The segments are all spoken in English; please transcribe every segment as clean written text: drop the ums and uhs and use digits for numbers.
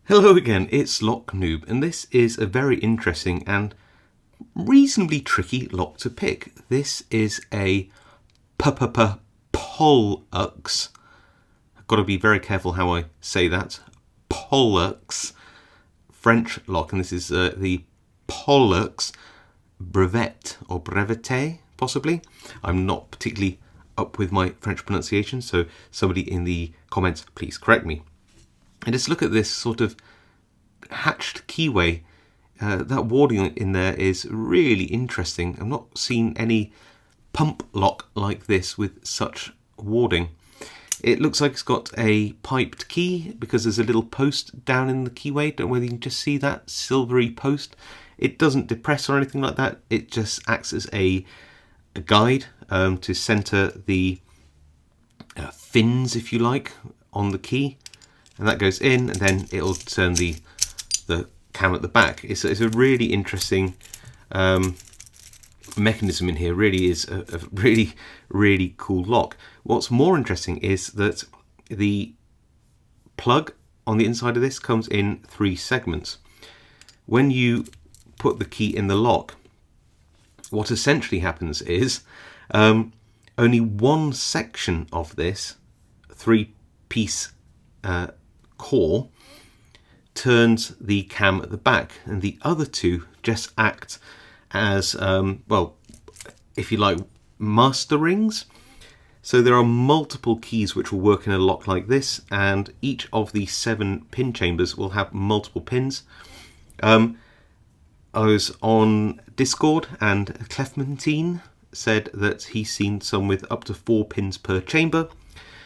Hello again, it's Lock Noob, and this is a very interesting and reasonably tricky lock to pick. This is a Pollux. I've got to be very careful how I say that. Pollux French lock, and this is the Pollux Brevete or Brevete, possibly. I'm not particularly up with my French pronunciation, so somebody in the comments, please correct me. And just look at this sort of hatched keyway. That warding in there is really interesting. I've not seen any pump lock like this with such warding. It looks like it's got a piped key because there's a little post down in the keyway. Don't know whether you can just see that silvery post. It doesn't depress or anything like that. It just acts as a guide to center the fins, if you like, on the key. And that goes in, and then it'll turn the cam at the back. It's a really interesting mechanism in here. Really is a really cool lock. What's more interesting is that the plug on the inside of this comes in 3 segments. When you put the key in the lock, what essentially happens is only one section of this 3-piece core turns the cam at the back, and the other 2 just act as well, if you like, master rings. So there are multiple keys which will work in a lock like this, and each of the 7 pin chambers will have multiple pins. I was on Discord, and Clementine said that he's seen some with up to 4 pins per chamber,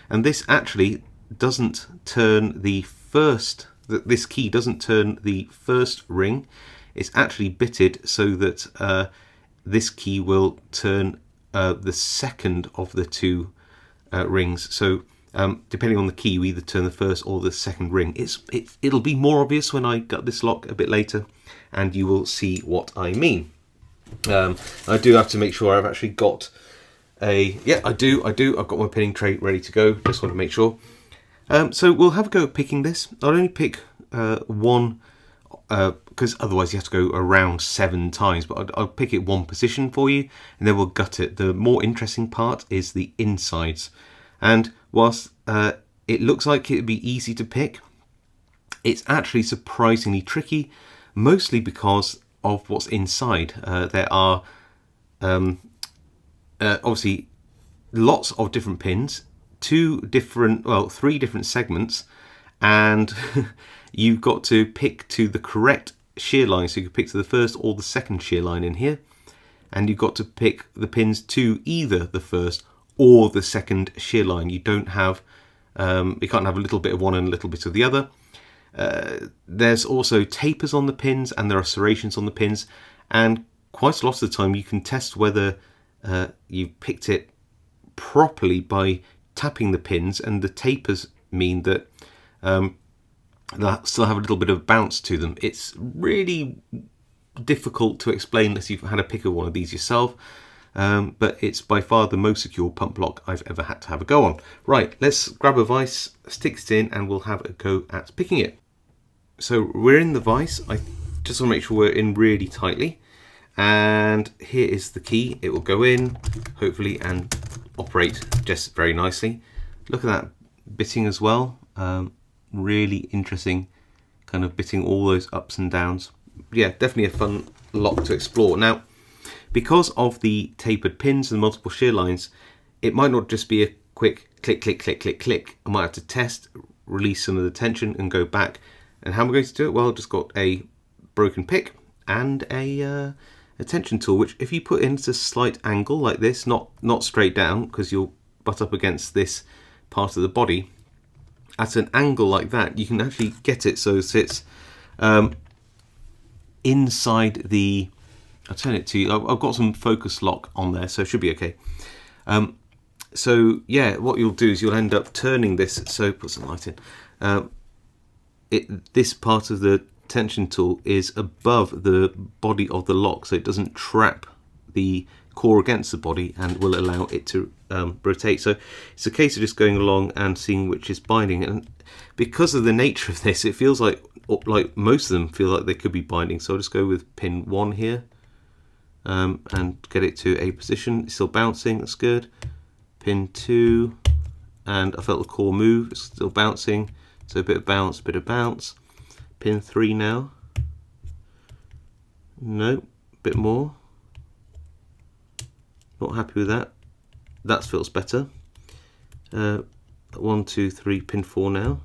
and this actually doesn't turn the first, this key doesn't turn the first ring. It's actually bitted so that this key will turn the second of the 2 rings. So depending on the key, you either turn the first or the second ring. It'll be more obvious when I got this lock a bit later, and you will see what I mean. I do have to make sure I've actually got I do. I've got my pinning tray ready to go. Just want to make sure. So we'll have a go at picking this. I'll only pick one, because otherwise you have to go around 7 times, but I'll pick it one position for you, and then we'll gut it. The more interesting part is the insides. And whilst it looks like it'd be easy to pick, it's actually surprisingly tricky, mostly because of what's inside. There are obviously lots of different pins, 3 different segments, and you've got to pick to the correct shear line. So you can pick to the first or the second shear line in here, and you've got to pick the pins to either the first or the second shear line. You don't have, you can't have a little bit of one and a little bit of the other. There's also tapers on the pins, and there are serrations on the pins, and quite a lot of the time you can test whether you picked it properly by tapping the pins, and the tapers mean that they'll still have a little bit of bounce to them. It's really difficult to explain unless you've had a pick of one of these yourself, but it's by far the most secure pump lock I've ever had to have a go on. Right, let's grab a vise, stick it in, and we'll have a go at picking it. So we're in the vise. I just want to make sure we're in really tightly, and here is the key. It will go in, hopefully, and operate just very nicely. Look at that bitting as well. Really interesting kind of bitting, all those ups and downs. Yeah, definitely a fun lock to explore. Now, because of the tapered pins and multiple shear lines, it might not just be a quick click, click, click, click, click. I might have to test, release some of the tension, and go back. And how am I going to do it? Well, I've just got a broken pick and a tension tool, which if you put into a slight angle like this, not straight down, because you'll butt up against this part of the body, at an angle like that, you can actually get it so it sits inside the, I'll turn it to you, I've got some focus lock on there, so it should be okay. So yeah, what you'll do is you'll end up turning this, so put some light in, this part of the tension tool is above the body of the lock, so it doesn't trap the core against the body and will allow it to rotate. So it's a case of just going along and seeing which is binding, and because of the nature of this, it feels like like most of them feel like they could be binding, so I'll just go with pin 1 here, and get it to a position. It's still bouncing, that's good. Pin 2, and I felt the core move, it's still bouncing, so a bit of bounce, bit of bounce. Pin 3 now, no, bit more, not happy with that, that feels better. 1, 2, 3, pin 4 now,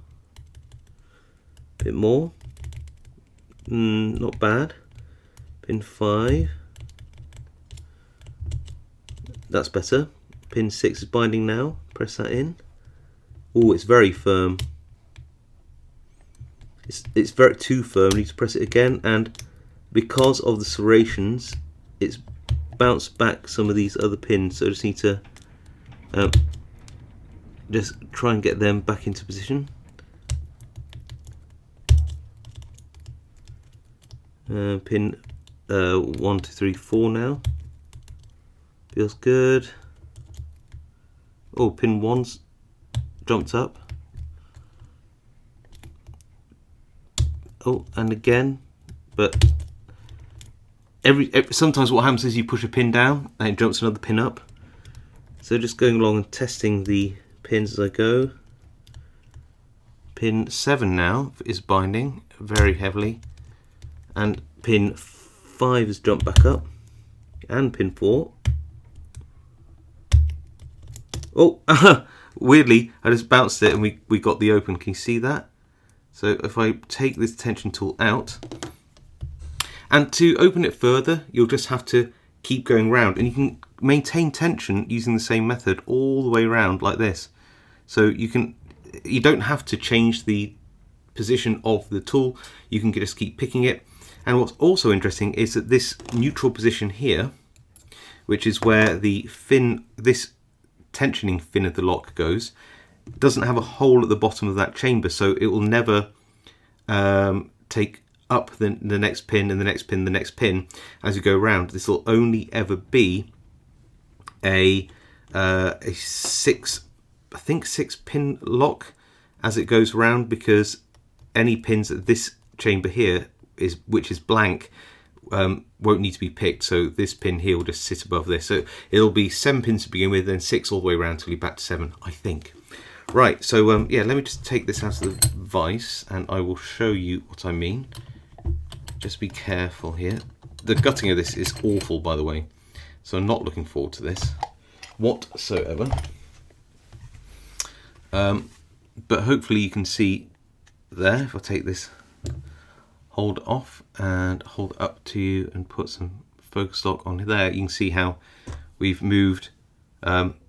bit more, not bad. Pin 5, that's better. Pin 6 is binding now, press that in. Oh, it's very firm. It's very too firm, I need to press it again, and because of the serrations it's bounced back some of these other pins, so I just need to just try and get them back into position. Pin 1, 2, 3, 4 now, feels good. Oh, pin 1's jumped up. Oh, and again, but sometimes what happens is you push a pin down and it jumps another pin up. So just going along and testing the pins as I go. Pin 7 now is binding very heavily, and pin 5 has jumped back up, and pin 4. Oh, weirdly, I just bounced it and we got the open. Can you see that? So if I take this tension tool out, and to open it further, you'll just have to keep going round, and you can maintain tension using the same method all the way around like this. So you don't have to change the position of the tool, you can just keep picking it. And what's also interesting is that this neutral position here, which is where the fin, this tensioning fin of the lock goes, doesn't have a hole at the bottom of that chamber, so it will never take up the next pin and the next pin, the next pin as you go around. This will only ever be a 6 pin lock as it goes around, because any pins at this chamber here which is blank won't need to be picked, so this pin here will just sit above this. So it'll be 7 pins to begin with, then 6 all the way around till you're back to 7, I think. Right, so yeah, let me just take this out of the vise and I will show you what I mean. Just be careful here. The gutting of this is awful, by the way, so I'm not looking forward to this whatsoever. But hopefully you can see there, if I take this hold off and hold up to you and put some focus lock on there, you can see how we've moved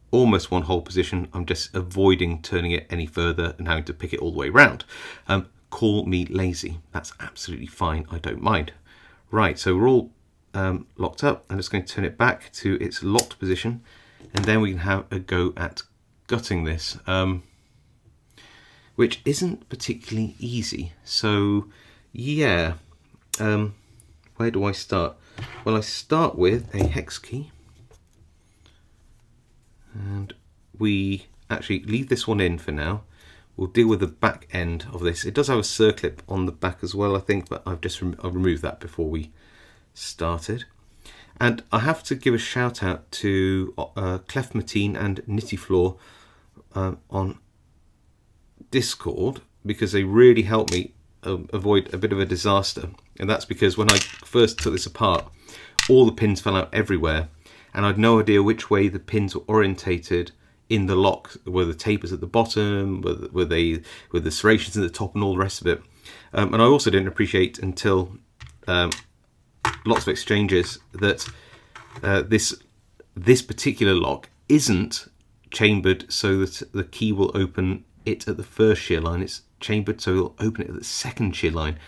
almost one whole position. I'm just avoiding turning it any further and having to pick it all the way around. Call me lazy, that's absolutely fine, I don't mind. Right, so we're all locked up. I'm just going to turn it back to its locked position, and then we can have a go at gutting this, which isn't particularly easy. So yeah, where do I start? Well, I start with a hex key, and we actually leave this one in for now. We'll deal with the back end of this. It does have a circlip on the back as well, I think, but I've removed that before we started. And I have to give a shout out to Clef Mateen and Nittyfloor on Discord, because they really helped me avoid a bit of a disaster. And that's because when I first took this apart, all the pins fell out everywhere, and I had no idea which way the pins were orientated in the lock. Were the tapers at the bottom, were the serrations at the top, and all the rest of it. And I also didn't appreciate until lots of exchanges that this particular lock isn't chambered so that the key will open it at the first shear line. It's chambered so it'll open it at the second shear line.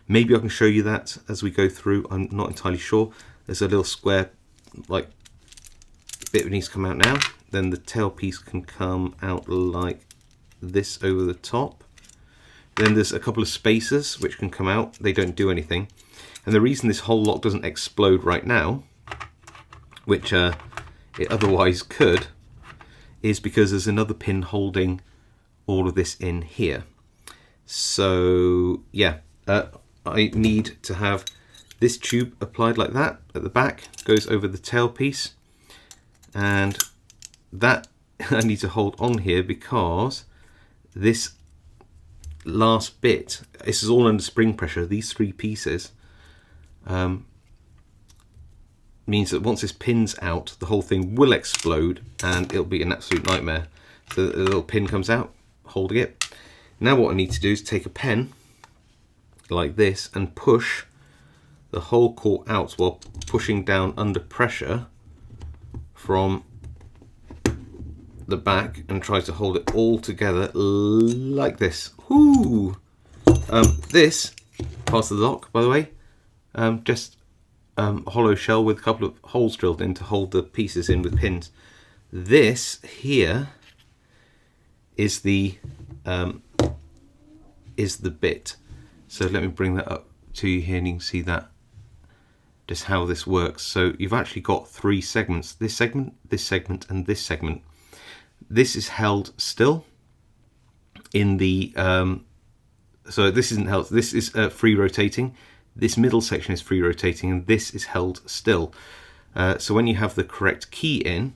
Maybe I can show you that as we go through, I'm not entirely sure. There's a little square like bit that needs to come out now. Then the tail piece can come out like this over the top. Then there's a couple of spacers which can come out. They don't do anything. And the reason this whole lock doesn't explode right now, which it otherwise could, is because there's another pin holding all of this in here. So yeah, I need to have this tube applied like that at the back, goes over the tailpiece, and that I need to hold on here because this last bit, this is all under spring pressure, these three pieces, means that once this pin's out, the whole thing will explode and it'll be an absolute nightmare. So the little pin comes out, holding it. Now what I need to do is take a pen like this and push the whole core out while pushing down under pressure from the back, and try to hold it all together like this. Whoo! This part of the lock, by the way, just a hollow shell with a couple of holes drilled in to hold the pieces in with pins. This here is the bit. So let me bring that up to you here, and you can see that just how this works. So you've actually got three segments: this segment, and this segment. This is held still in the so this isn't held. This is free rotating. This middle section is free rotating, and this is held still. So when you have the correct key in,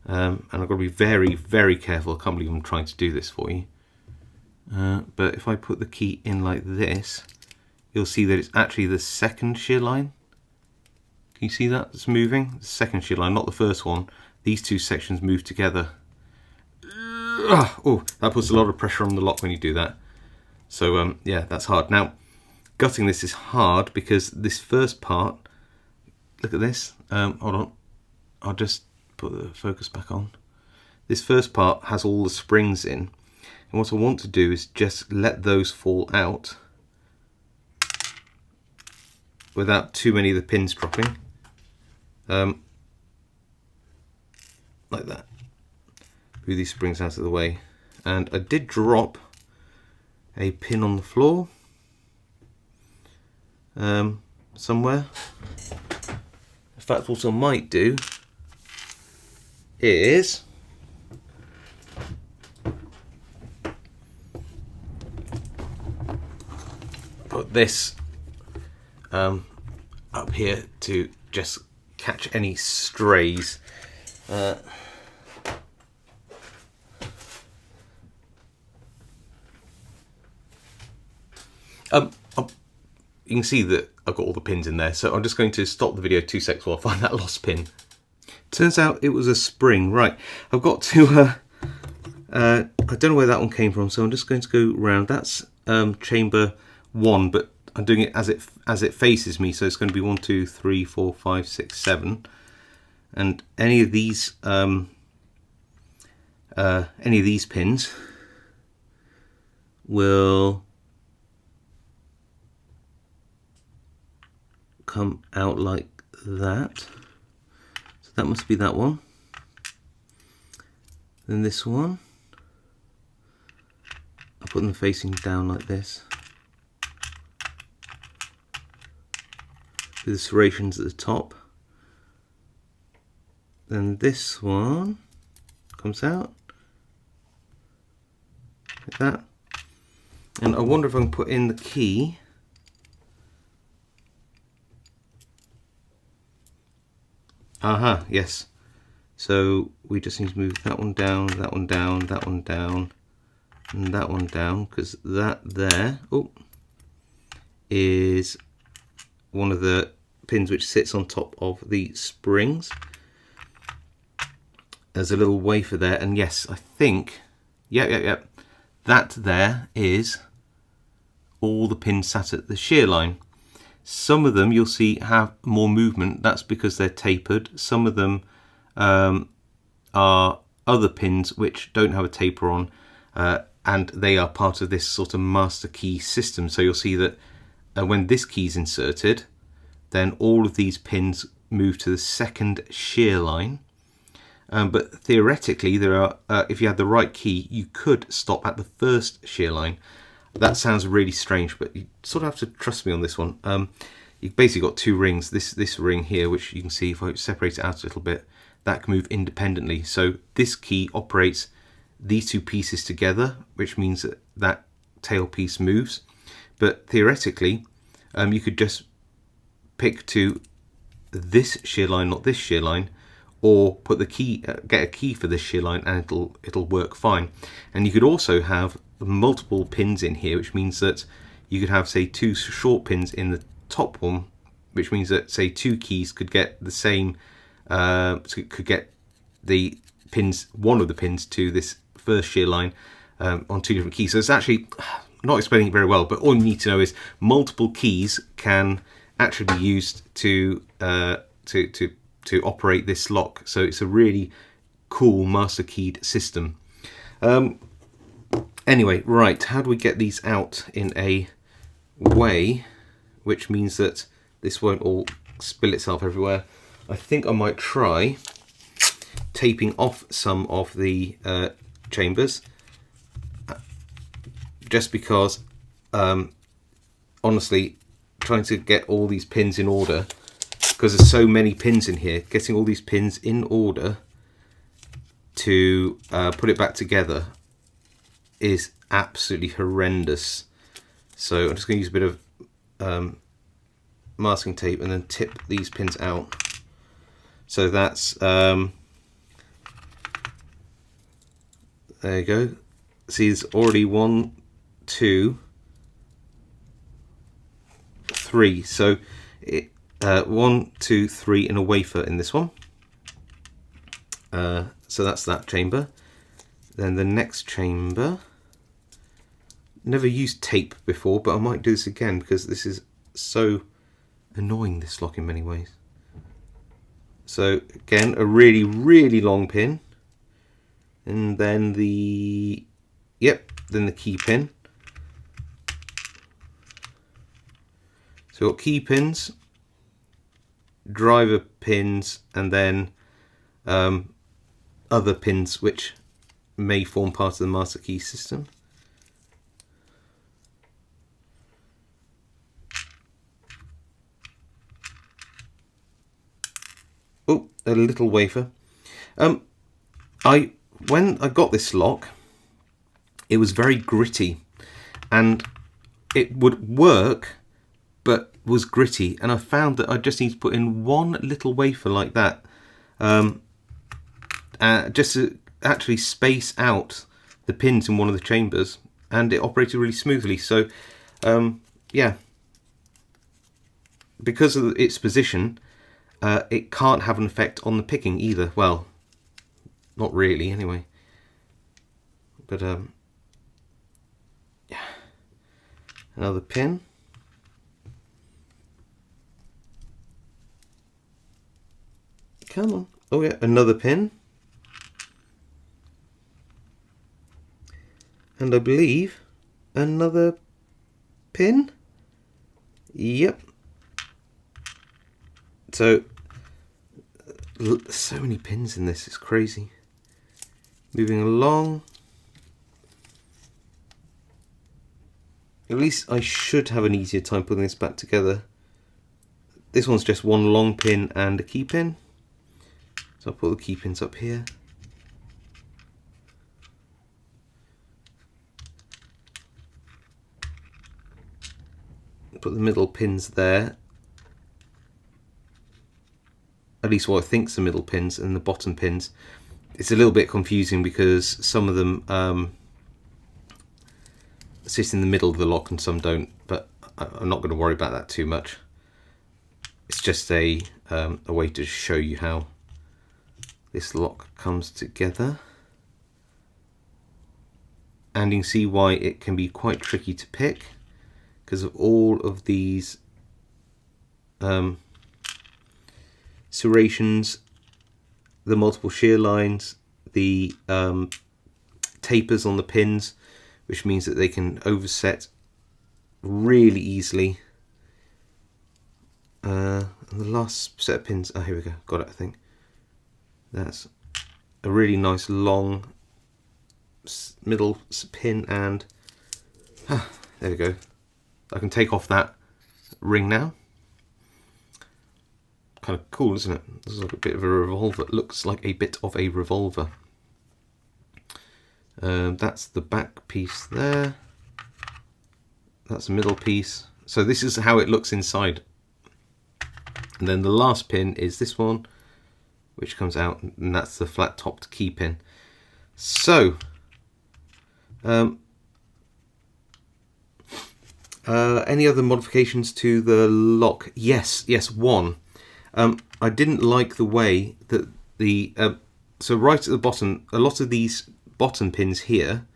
and I've got to be very, very careful. I can't believe I'm trying to do this for you. But if I put the key in like this, you'll see that it's actually the second shear line. Can you see that? It's moving. The second shear line, not the first one. These two sections move together. Oh, that puts a lot of pressure on the lock when you do that. So yeah, that's hard. Now, gutting this is hard because this first part, look at this. Hold on, I'll just put the focus back on. This first part has all the springs in, and what I want to do is just let those fall out without too many of the pins dropping, like that. Move these springs out of the way. And I did drop a pin on the floor somewhere. In fact, what I might do is put this up here to just catch any strays. You can see that I've got all the pins in there, so I'm just going to stop the video 2 seconds while I find that lost pin. Turns out it was a spring. Right, I've got to I don't know where that one came from, so I'm just going to go round. That's chamber 1, but I'm doing it as it faces me, so it's going to be 1, 2, 3, 4, 5, 6, 7, and any of these pins will come out like that. So that must be that one. Then this one, I'll put them facing down like this, with the serrations at the top. Then this one comes out like that. And I wonder if I can put in the key. Aha, yes. So we just need to move that one down, that one down, that one down, and that one down, because that there is one of the pins which sits on top of the springs. There's a little wafer there, and yes, I think, yep, that there is all the pins sat at the shear line. Some of them you'll see have more movement. That's because they're tapered. Some of them are other pins which don't have a taper on, and they are part of this sort of master key system. So you'll see that when this key is inserted, then all of these pins move to the second shear line. But theoretically, there are if you had the right key, you could stop at the first shear line. That sounds really strange, but you sort of have to trust me on this one. You've basically got two rings. This ring here, which you can see if I separate it out a little bit, that can move independently. So this key operates these two pieces together, which means that that tail piece moves. but theoretically you could just pick to this shear line, not this shear line, or put the key, get a key for this shear line, and it'll work fine. And you could also have multiple pins in here, which means that you could have, say, 2 short pins in the top one, which means that, say, 2 keys could get the same, could get the pins, one of the pins to this first shear line on 2 different keys. So it's actually not explaining it very well, but all you need to know is multiple keys can actually be used to operate this lock. So it's a really cool master keyed system. Anyway, right, how do we get these out in a way which means that this won't all spill itself everywhere? I think I might try taping off some of the chambers, just because honestly, trying to get all these pins in order, because there's so many pins in here, getting all these pins in order to put it back together is absolutely horrendous. So I'm just going to use a bit of masking tape and then tip these pins out. So that's there you go. See, there's already 1, 2, 3. So it 1, 2, 3 in a wafer in this one. So that's that chamber. Then the next chamber. Never used tape before, but I might do this again because this is so annoying, this lock, in many ways. So again, a really, really long pin, and then the then the key pin. So we've got key pins, driver pins, and then other pins which may form part of the master key system. Oh, a little wafer. When I got this lock, it was very gritty, and it would work, but was gritty. And I found that I just need to put in one little wafer like that, just to actually space out the pins in one of the chambers, and it operated really smoothly. So, yeah, because of its position, it can't have an effect on the picking either. Well, not really anyway. But yeah, another pin. Come on. Oh yeah, another pin. And I believe another pin. Yep. So many pins in this, it's crazy. Moving along. At least I should have an easier time putting this back together. This one's just one long pin and a key pin. So I'll put the key pins up here. Put the middle pins there. At least what I think's the middle pins, and the bottom pins. It's a little bit confusing because some of them sit in the middle of the lock and some don't, but I'm not going to worry about that too much. It's just a way to show you how this lock comes together. And you can see why it can be quite tricky to pick, because of all of these serrations, the multiple shear lines, the tapers on the pins, which means that they can overset really easily. And the last set of pins, oh, here we go, got it, I think. That's a really nice long middle pin, and there we go. I can take off that ring now. Kind of cool, isn't it? This is like a bit of a revolver. It looks like a bit of a revolver. That's the back piece there. That's the middle piece. So this is how it looks inside. And then the last pin is this one, which comes out, and that's the flat topped key pin. So any other modifications to the lock? Yes, one. I didn't like the way that the so right at the bottom, a lot of these bottom pins here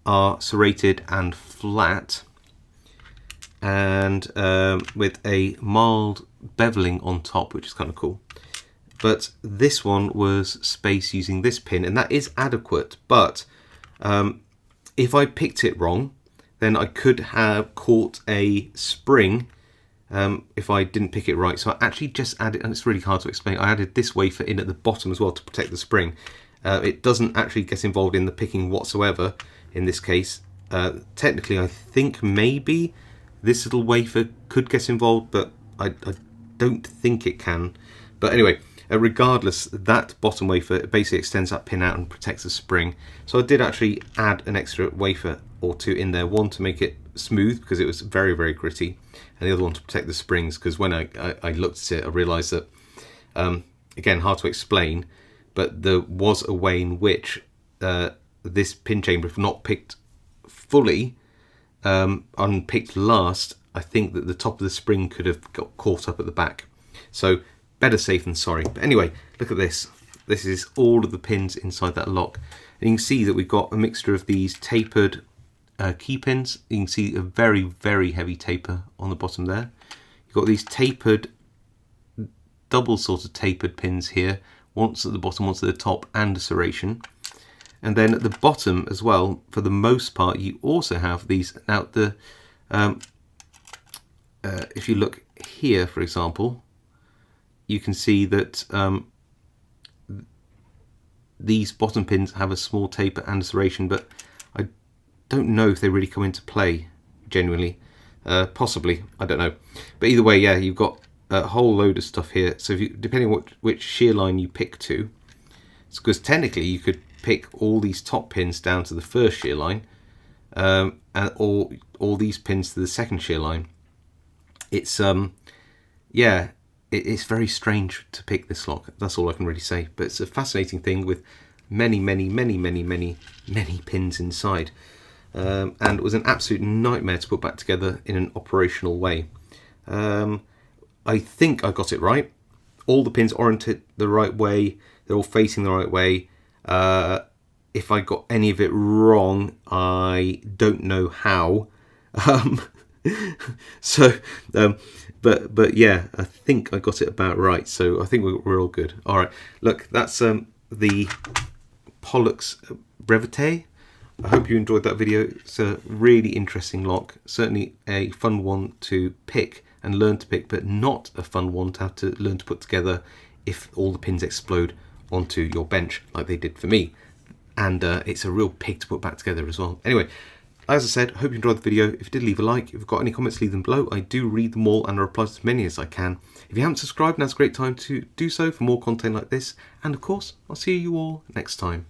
are serrated and flat, and with a mild beveling on top, which is kind of cool. But this one was spaced using this pin, and that is adequate. But if I picked it wrong, then I could have caught a spring if I didn't pick it right. So I actually just added, and it's really hard to explain, I added this wafer in at the bottom as well to protect the spring. It doesn't actually get involved in the picking whatsoever in this case. Technically, I think maybe this little wafer could get involved, but I don't think it can. But anyway, regardless, that bottom wafer basically extends that pin out and protects the spring. So I did actually add an extra wafer or two in there, one to make it smooth because it was very, very gritty, and the other one to protect the springs, because when I looked at it, I realized that, again, hard to explain, but there was a way in which this pin chamber, if not picked fully, unpicked last, I think that the top of the spring could have got caught up at the back. So better safe than sorry. But anyway, look at this. This is all of the pins inside that lock. And you can see that we've got a mixture of these tapered key pins. You can see a very, very heavy taper on the bottom there. You've got these tapered, double sort of tapered pins here. Once at the bottom, once at the top, and a serration. And then at the bottom as well, for the most part, you also have these. Now, if you look here, for example, you can see that these bottom pins have a small taper and a serration, but I don't know if they really come into play genuinely. Possibly, I don't know. But either way, yeah, you've got a whole load of stuff here. So if you, depending on which shear line you pick to, because technically you could pick all these top pins down to the first shear line, and all these pins to the second shear line. It's yeah, it's very strange to pick this lock. That's all I can really say. But it's a fascinating thing with many pins inside, and it was an absolute nightmare to put back together in an operational way. I think I got it right. All the pins oriented the right way. They're all facing the right way. If I got any of it wrong, I don't know how. But yeah, I think I got it about right. So I think we're all good. All right, look, that's the Pollux Brevete. I hope you enjoyed that video. It's a really interesting lock. Certainly a fun one to pick and learn to pick, but not a fun one to have to learn to put together if all the pins explode onto your bench like they did for me. And it's a real pig to put back together as well. Anyway, as I said, I hope you enjoyed the video. If you did, leave a like. If you've got any comments, leave them below. I do read them all and I reply to as many as I can. If you haven't subscribed, now's a great time to do so for more content like this. And of course, I'll see you all next time.